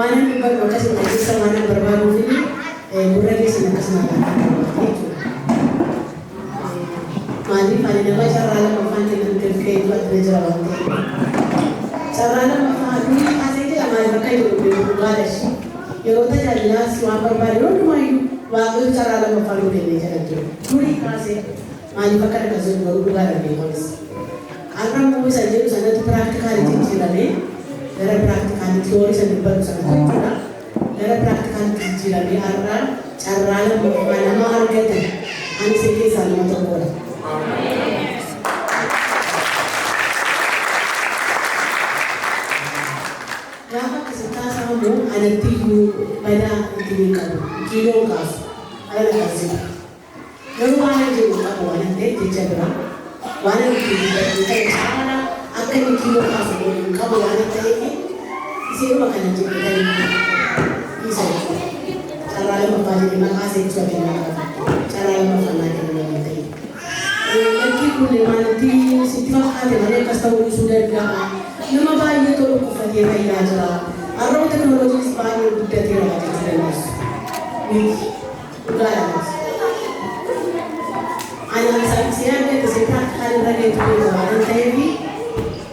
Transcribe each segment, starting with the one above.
وانا من برا وكسر الجسم وانا بربان وفيني برا جسم كسر ما دي فاني نبغى شرالة مفان كنا نتفكير وقت نجرا وقت شرالة مفان دي أسيتي أما بكاي بقولش يروتا جالنا سوى بربان يروت ما يو واقول شرالة مفان وكنا نجرا توري كاسة ما دي بكاي كسر بقولش أنا مو سجل سنة practical تيجي Dari praktikan teori saya baru sangat juga. Dari praktikan teori lagi ada cara mana mau kita, ane sekali sama terpura. Kenapa kita sama mu ada tiu pada kilo kas, ada kasih. Kalau mana juga kamu ada teacher berang, mana kita cara akan kilo kas kamu ada tadi. Sino makanan dito tayo isa cara lang mapali makasig sa pinaka cara lang mapanatin naman tayo nagkikuli manati si Tiwakate mali kastaw sudah ka na mabayo to ko fadi ay jara araw technology Spanish budda tira ka tira ni galas ana sa siya ka sa practical ra ka ito ana tayo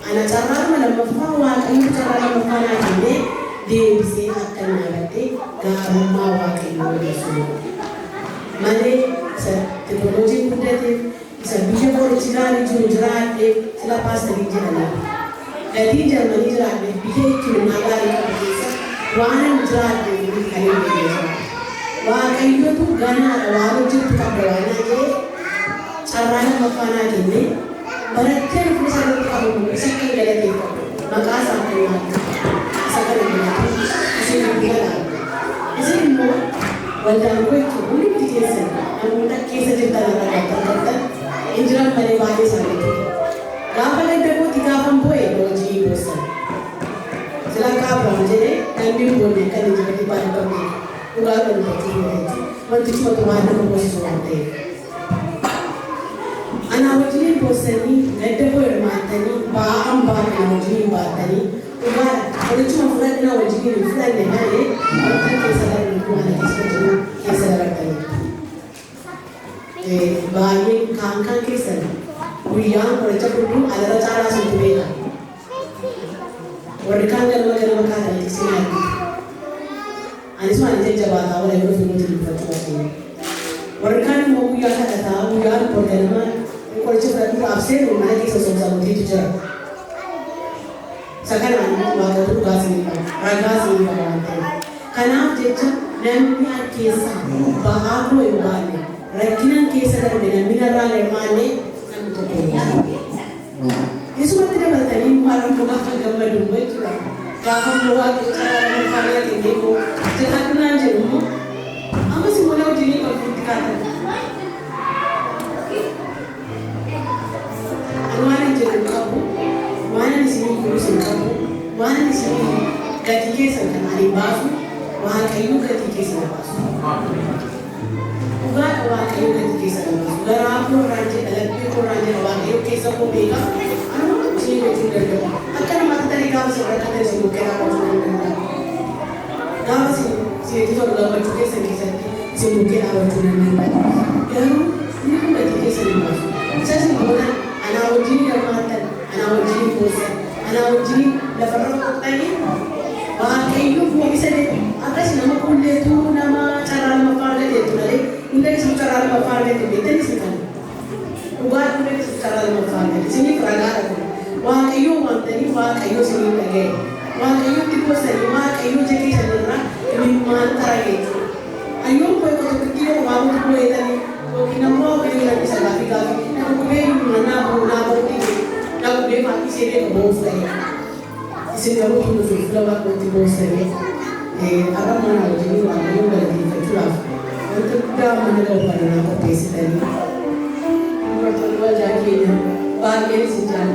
ana cara malamfawa kayo cara malamfawa kinde di bisi akan nabati garumawa kayo yesu mane sa teknologi kudete sa bija ko chigari jurate sila pasta di jana gadi Germany jurate bija ki nagari ka bisa wana jurate di kayo yesu wa kayo tu gana wa jut ka wana je cara malamfawa kinde Baratkan perusahaan kamu, sekian dari itu, maka sampai sekarang ini, saya bilang, saya mau walau kau itu boleh dikisah, namun tak kisah cerita orang kata, injuran pada wajah saya itu, kapan ada pun tiga pampoe doji bosan, setelah kapan jadi, kami boleh kan jadi di pada kami, ugal berarti itu, waktu cuma tuan aku posisi wanita. Anawajini posani nada ko irmatani ba am ba anawajini batani uba wala cuma fulani na wajini fulani na ne wata ke sadar ni ko ana kisatu ke sadar tani ba ye kan ke sadar wiyan ko chaputu adara chara suntuela warkan galma ka da kisina ani so ani jabata wala yo fimu tu fatu warkan mo wiya ka da wiyan ko galma Kalau berarti absen, mana kita sosok itu juga. Sekarang waktu itu kasih raga sih banget. Karena jejak dan minyak kisah bahagia yang banyak. Rakinan kisah dan dengan mineral yang mana untuk punya. Itu semua tidak bertanya malam bukan gambar dulu itu lah. Kalau buat cara mengkarya ini ko, jangan kenal jenuh. Apa sih mau jadi perbuatan? Mana jadi kamu, mana di sini kurusin kamu, mana di sini ketika sedang hari basu, wah kayu ketika sedang basu. Ugat wah kayu ketika sedang basu. Garapu raja, lebih raja wah kayu kisah kubika. Anu sini betul betul. Akan mata dari kamu seberapa dari sini kira kamu sudah. Kamu sini itu kalau kamu juga sini kira kamu sudah. Yang ini pun ketika sedang basu. Saya sebutkan anawajini ramatan, anawajini bosan, anawajini lepas tadi, wah kayu buat bisa deh. Atas nama kulit tu nama cara memakai itu nale, kulit itu cara memakai itu betul sih kan. Ubat kulit itu cara memakai. Sini peragaan. Wah kayu manteni, wah kayu sini lagi. Wah kayu tipu seni, wah kayu jadi cenderung minuman terakhir. Ayo kau itu kecil, kamu tu kau itu ni. Kinamo kayo lang sa gabi-gabi. Nakukubay yung nabaw tingin. Nakukubay mati siya yung boss tayo. Isin ako tinusuflaw ako yung boss tayo. Aram na ako dyan yung wala yung wala yung katulaf. Ang tagdaman na daw pa na ako pesi tayo. Ang katulwa dyan kaya bagay si dyan.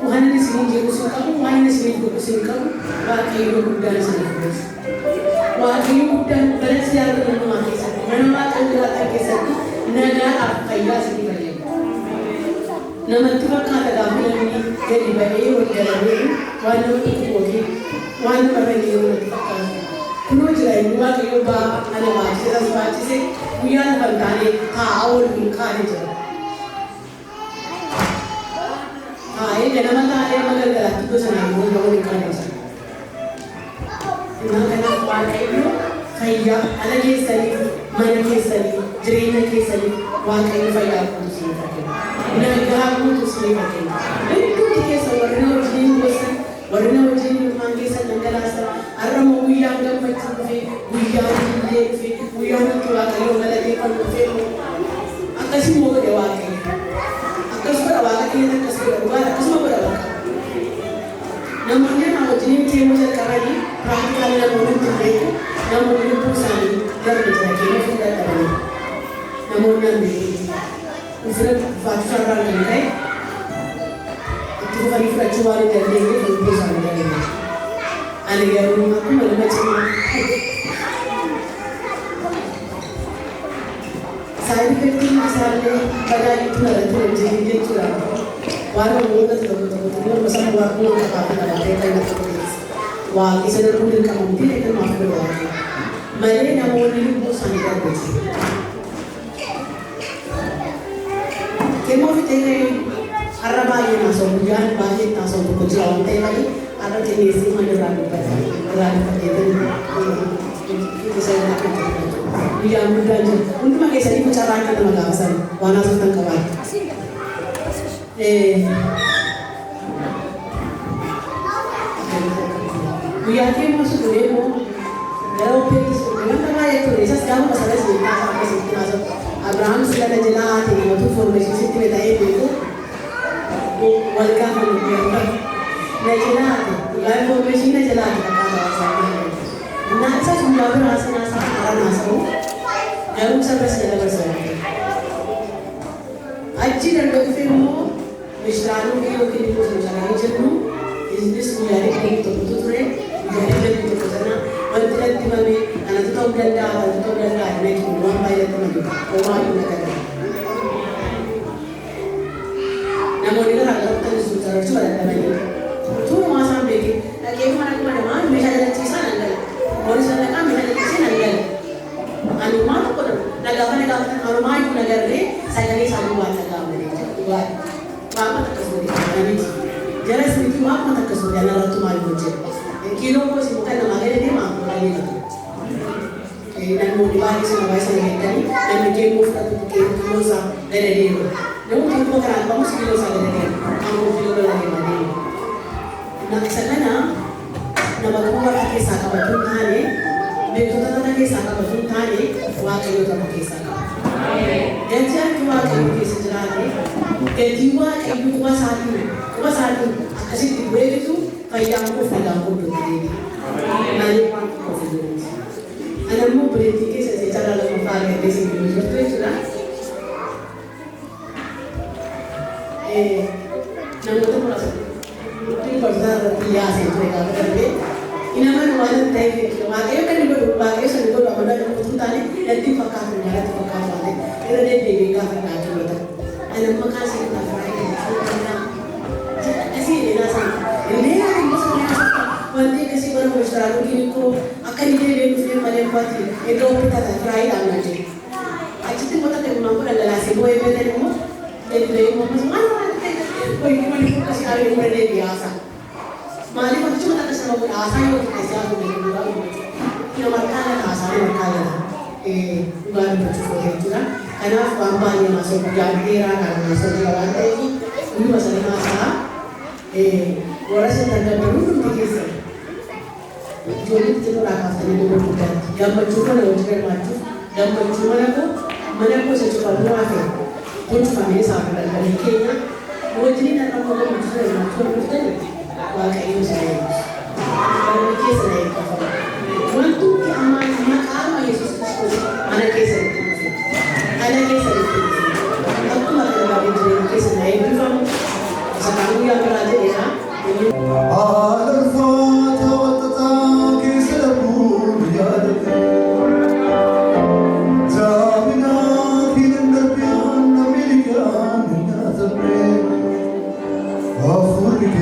Kuhan na sinigay ko sa kamu, kuhan na sinigay ko sa kamu, bagay yung magdala sa nagos. Wajib dan bersiap dengan makisan. Nama tanggal kisah negara kaya sedih banyak. Nama tu kan kata kami ini diba'ee waggalamee waan nama dhukkubootii waan nama fayyadamuu natti fakkaata. Kunoo jira inni waaqayyo ba'aa ana baachise baachise guyyaa lafa hin taane taa'aa ol hin kaane jira. Taa'ee ganama taa'ee amma galgalaatti gosa naannoo ol hin kaane jira. Innaa kanaaf waaqayyo fayyaa ala keessaniif mana keessaniif jireenya keessaniif waaqayyo fayyaa guutuu siin fakkeenya. Nagaa guutuu siin fakkeenya. Hundumti keessa warri na wajjin gosan warri na wajjin ilmaan keessan dhangalaasan har'ammoo guyyaan gammachuu dhufe guyyaan illee dhufe guyyaan itti waaqayyo galateeffatu dhufe akkasuma godhe waaqayyo. Akkasuma waaqayyo akkasuma dhugaa akkasuma godha bakka. Namoonni na wajjin deemuu jalqabanii praktikaali namoonni hin beeku namoonni lubbuu isaanii darbe jira keenya fuudhaa qabanii namoonni hin beeku. Ufira faatuusarraan kan ta'e itti fufanii fudhachuu waan hin dandeenyeef lubbuu isaanii darbe. Ani garuu akkuma nama cimaa saayinii fedhiin isaallee badaa'itti narratti hojjetin jechuudha. Waan namoota tokko tokko sana waaquma qabaatu qabatee kan natti qoteessa. Waaqni isa darbuu dirqamamtii eegalumaaf godhaa. Malee namoonni lubbuu isaanii darbatu. Kemmoo fitee har'a baay'ee naasoo guyyaan baay'ee naasoo tokko jira waan ta'e malee har'a qeneessii mana irraa dubbata. Irraa dubbatee isa irraa kan dubbatu. Guyyaan guddaan jiru. Hunduma keessanii mucaa akka nama gaafasan waan haasoftan qabaatu. Guyyaa keemmoo suturee moo gara oppeetti suturee wanta baay'ee ture isas gaafa basara sibiilaa isaa akkasitti haasa'u. Abrahaam sigala jalaa haati namatu foormeeshisitti ta'ee beeku wal gaafa nuti na jalaa haati gaafa foormeeshin na jalaa haati fakkaata haasaa. Innaa isa guyyaa bira haasaa haran haasa'u garuu sabas jala barsaa'u. Achi darbe dhufee immoo Mishraanuu yookiin immoo sochaalee jennu innis guyyaalee kan tokkotu ture guyyaalee kan tokko sana wanti natti himame kanatu ta'uu danda'a kanatu ta'uu danda'a inni kun waan baay'eetti himame homaa hin nagadan. Namoonni garaa garaa kan suutarachuu baladhamanii utuu homaa isaan beekee dhaqee mana kuma namaa meeshaa jalachiisaa nan gala moorii sana dhaqaa meeshaa jalachiisee nan gala. Anumaa tokko nagaafa anumaa iyyuu nagarree sagalee isaanii waan dhaga'amanii dhugaa. Waapa takasuri namiti jara smiti waapa takasuri anaratu mali hojjetu kilo ko si bukan nama gede dia mampu lagi dan mau dibagi sama bayi sama kita dan menjadi mufta tu kilo sa dari dia namun kita kan kamu kilo sa dari dia kamu kilo lagi mali nak sakana nama kuat kisah kamu thane betul betul kisah kamu thane waapa itu kamu kisah dan jangan cuma kamu kisah jerani Kejiwa kayu kuasa satu, asyik dibuat itu kayak aku sedang berdiri. Nanti aku berdiri. Anak mu berhenti secara lemah di sini betul sudah. Namun tu merasa itu bersama biasa mereka berbeda. Ini mana wajan tadi kita makanya kan ibu pakai sendiri kalau ada yang bertanya nanti pakai mana tu pakai mana. Ini dia beda kan kita. Anak makasih kita berakhir. Asih dia nasi. Ini yang kita semua. Wanti kasih barang restoran kini ko akan dia beli film malam buat ini. Itu kita tak try dah nanti. Aci tu kita tak mampu dah nasi boy beda ni mo. Jadi mo macam mana? Boy ni mana kasih hari ni benda biasa. Mari macam cuma tak kasih mampu asa yang kita kasih aku ni dulu. Kita makan asa ni makan. Bukan bercukup itu kan. Karena kampanye masuk jangkira kan masuk jalan ini masalah orang sedang berumur begitu. Jadi kita nak kata ini bukan yang bercukup dan juga maju yang bercukup mana pun secukup muafir pun cuma ini sampai dari Kenya. Jadi nak kalau bercukup dan maju betul wakai itu saya. Kalau kita saya kata, waktu aman makam Yesus Kristus mana kita Ada kisah itu. Aku makan lagi jadi kisah lain juga. Sekarang yang belajar ya. Africa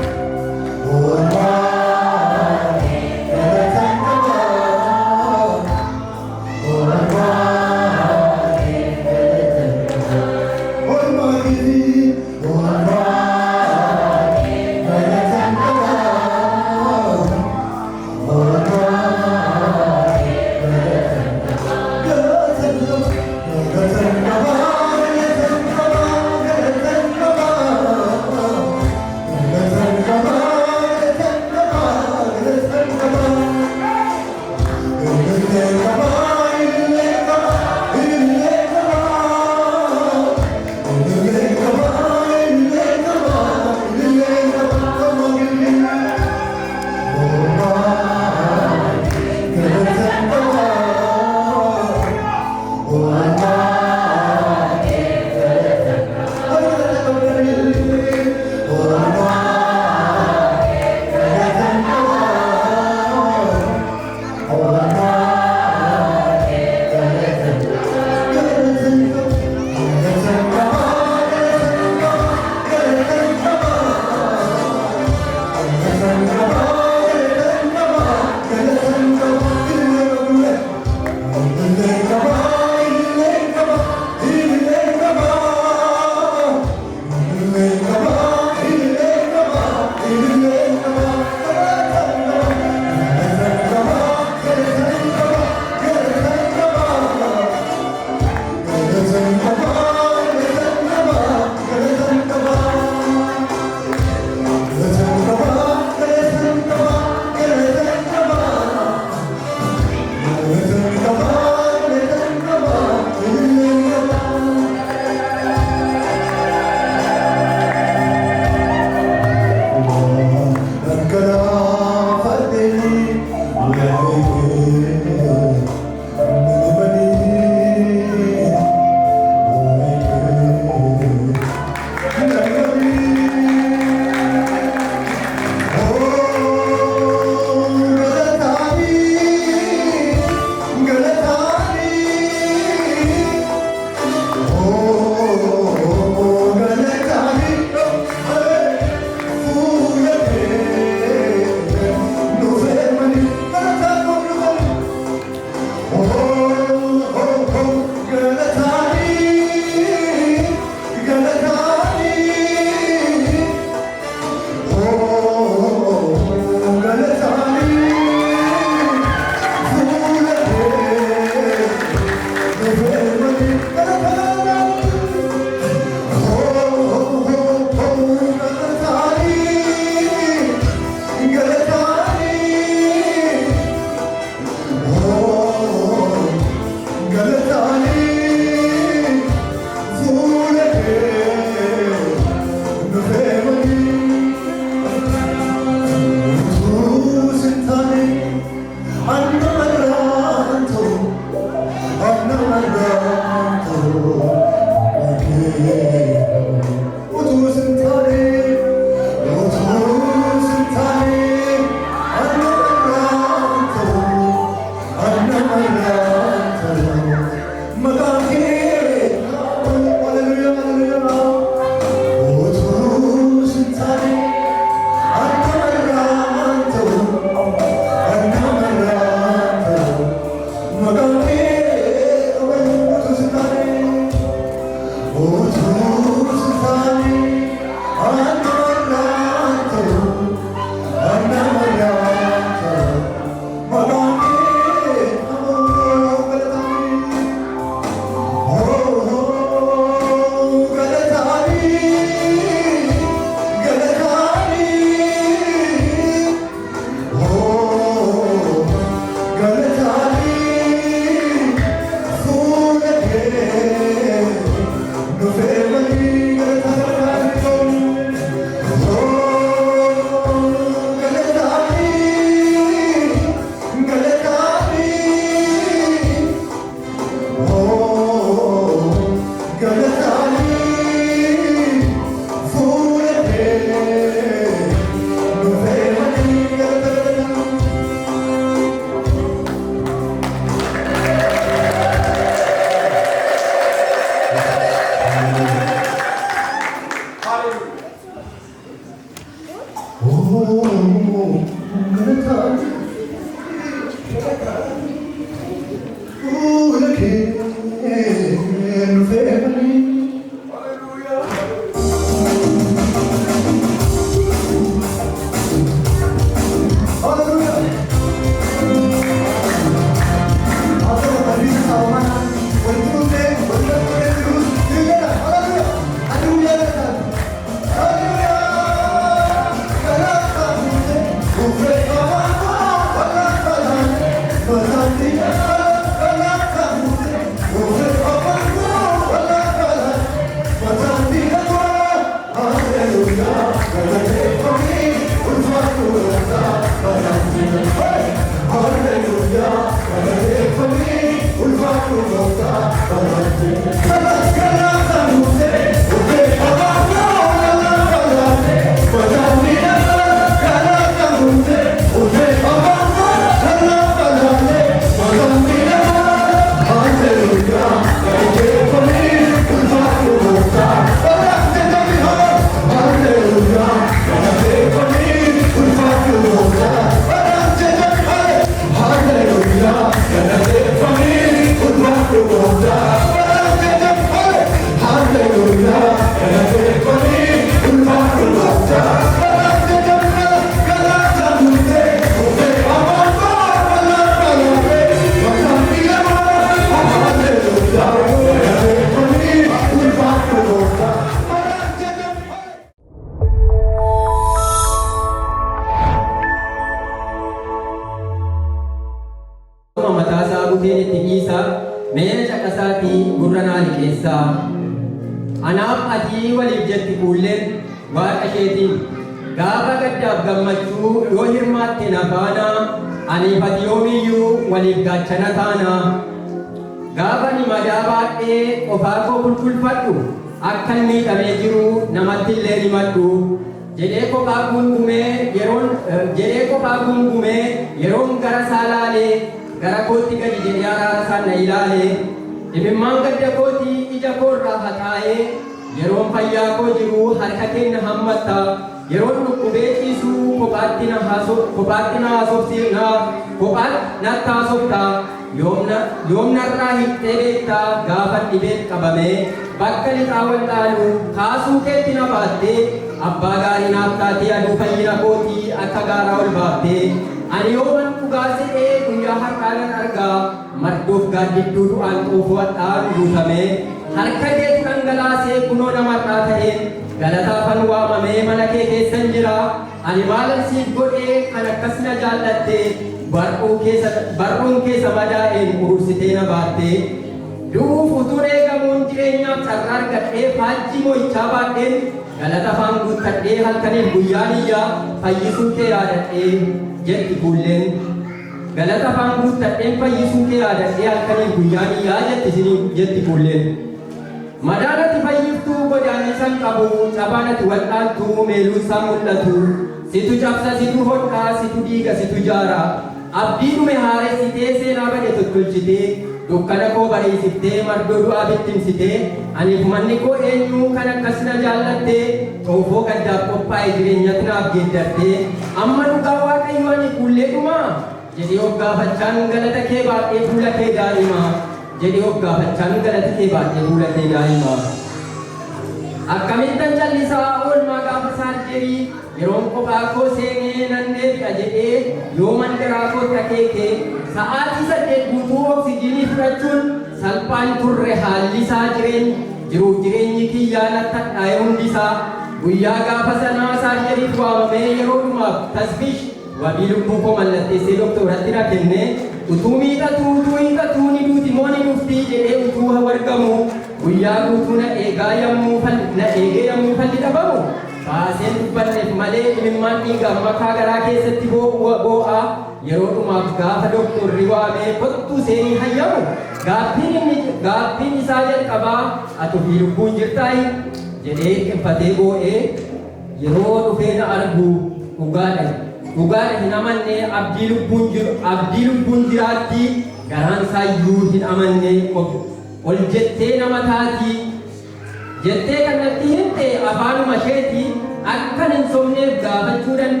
jettee kanatti himte afaanuma isheetii akkan hin sobneef gaafachuu dandeenya.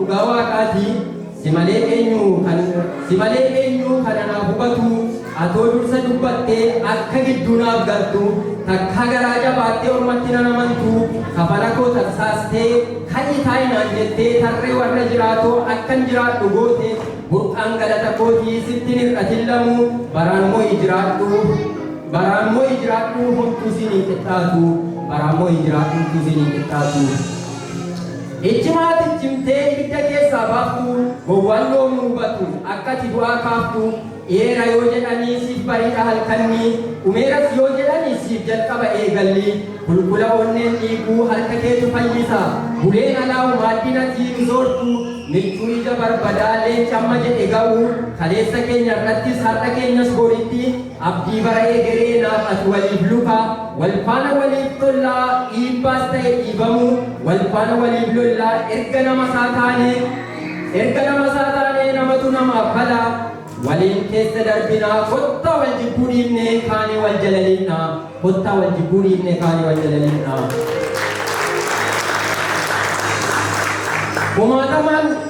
dhugaa waaqaati. Si malee eenyu kana naaf hubatu atoo dursa dubbattee akka gidduu naaf galtu takka garaa jabaattee ormatti nan amantu kafana koo tarsaastee ka'i taa'inaan jettee tarree warra jiraatoo akkan jiraadhu goote burqaan galata kootii sittin hir'atin lamu baraan moo jiraadhu homtuu sinii qixxaatu baraan moo jiraadhu homtuu sinii qixxaatu. Ijjimaati jimtee ibidda keessaa baaftu gowwaan loomuu hubatu akka ati du'aa kaaftu eera yoo jedhanii siif bariidha halkanni umeeras yoo jedhanii siif jalqaba eegalli bulbula onneen dhiiguu harka keetu fayyisa buleen alaawu maaddina tiin soortu milchuu ija barbadaa leenci amma jedhe ga'u kaleessa keenya irrattis har'a keenyas boritti abdii bara eegeree naaf ati waliif luka walfaana waliif tollaa dhiibbaas ta'e dhiibamu walfaana waliif lollaa erga nama isaa taane namatu namaaf bala waliin keessa darbinaa kotta wal jibbuu dhiibnee kaanii wal jalalinnaa.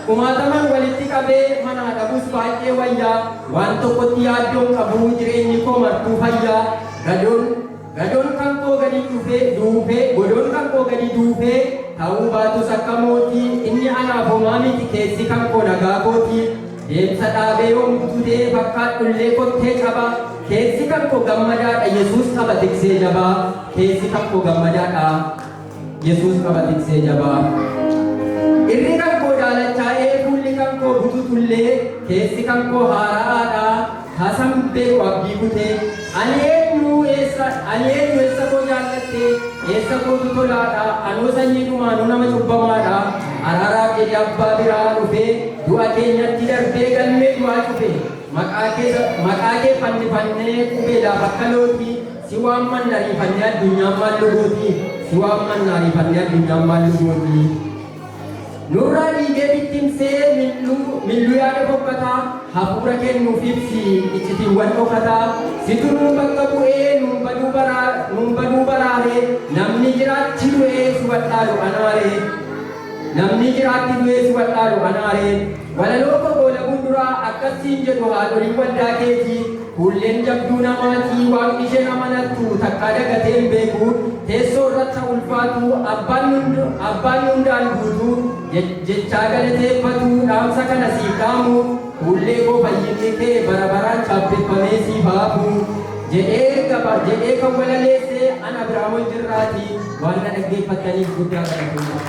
Kumaataman walitti qabee manaa dhabus baay'ee wayyaa waan tokkotti yaaddoon qabu jireenyi koo martuu fayyaa gadoon kan koo gadi duufee ta'uu baatus akka mootii inni anaaf homaa miti keessi kan koo nagaa kooti deemsa dhaabee yoon bututee fakkaadhullee kottee qaba keessi kan koo gammadaadha Yesuus qaba tiksee jabaa keessi kan koo gammadaadha Yesuus qaba tiksee jabaa. Irri kan koo daalachaa'ee fuulli kan koo bututullee keessi kan koo haaraadha hasan beeku abdii kutee ani eenyu eessa koo jaallatte eessa kootu tolaadha anoo sanyii dhumaanu nama cubbamaadha araaraaf jedhe abbaa biraa dhufee du'a keenyatti darbee galmee du'aa cufe maqaa kee fannifannee qubeedhaa bakka looti si waamman nariifannee addunyaan maal lugooti Nurraa dhiigee bittimsee milluu yaada bokkataa hafuura kennuuf ibsi iccitiiwwan dhokataa situ nuun bakka bu'ee nuun baduu baraaree namni jiraatti du'ee si wadhaalu anaaree walaloo koboola bunduraa akkasiin jedhu haadholiin waldaa keetii fuulleen jabduu namaatii waaqni ishee amanattu takkaa dagateen beeku teessoo irratti ulfaatu abbaan hundaan guutuu jechaa galateeffatu dhaamsa kana siif dhaamu fuullee koo fayyinni kee bara baraan chaappeffamee siif haafu jedhee kan walaleessee ana biraa wal jirraati waan na dhaggeeffataniif guddaa kadhatu.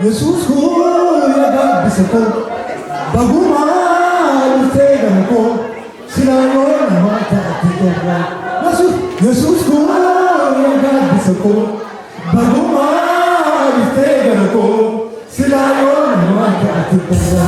Yesus ko yaga bisako baguma utega ko sinayo na mata titoga Yesus ko yaga bisako baguma utega ko sinayo na mata titoga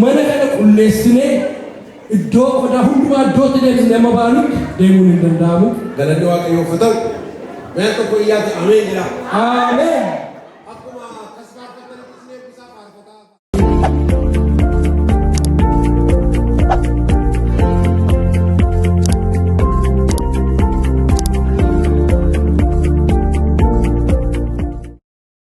mana kana qulleessine iddoo qodaa hundumaa iddootti deemsine amma baanutti deemuun hin danda'amu. Galanni Waaqayyoof haa ta'u. Mee tokko iyyaatti ameen jedhaa. Ameen.